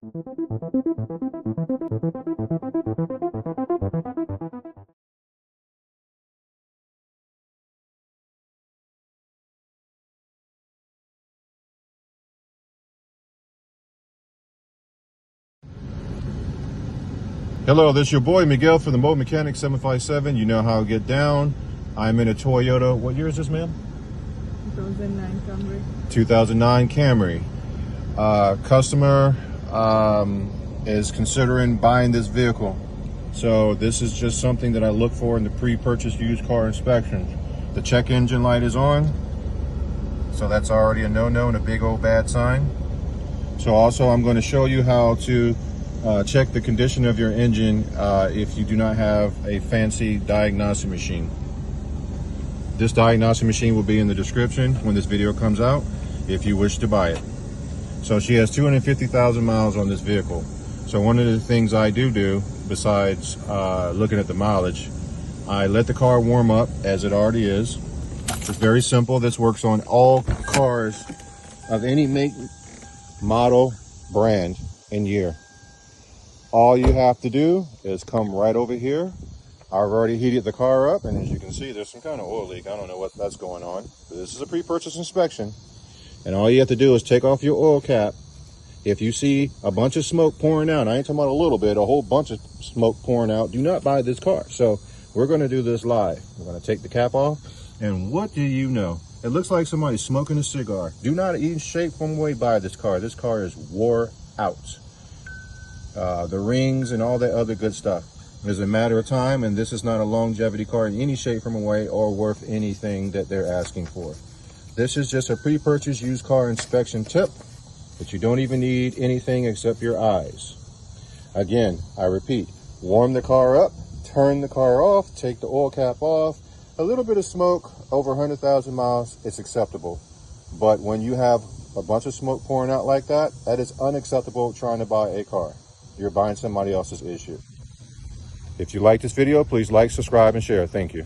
Hello, this is your boy Miguel from the Mobile Mechanic 757. You know how to get down. I'm in a Toyota. What year is this, ma'am? 2009 Camry. 2009 Camry. Customer is considering buying this vehicle. So this is just something that I look for in the pre-purchase used car inspection. The check engine light is on. So that's already a no-no and a big old bad sign. So also I'm going to show you how to check the condition of your engine if you do not have a fancy diagnosing machine. This diagnosing machine will be in the description when this video comes out if you wish to buy it. So she has 250,000 miles on this vehicle. So one of the things I do besides looking at the mileage, I let the car warm up as it already is. It's very simple. This works on all cars of any make, model, brand, and year. All you have to do is come right over here. I've already heated the car up, and as you can see, there's some kind of oil leak. I don't know what that's going on. But this is a pre-purchase inspection, and all you have to do is take off your oil cap. If you see a bunch of smoke pouring out, I ain't talking about a little bit, a whole bunch of smoke pouring out, do not buy this car. So we're going to do this live. We're going to take the cap off, and what do you know? It looks like somebody's smoking a cigar. Do not even shape from way buy this car. This car is wore out. The rings and all that other good stuff is a matter of time, and this is not a longevity car in any shape from away or worth anything that they're asking for. This is just a pre-purchase used car inspection tip, but you don't even need anything except your eyes. Again, I repeat, warm the car up, turn the car off, take the oil cap off. A little bit of smoke over 100,000 miles, it's acceptable. But when you have a bunch of smoke pouring out like that, that is unacceptable trying to buy a car. You're buying somebody else's issue. If you like this video, please like, subscribe, and share. Thank you.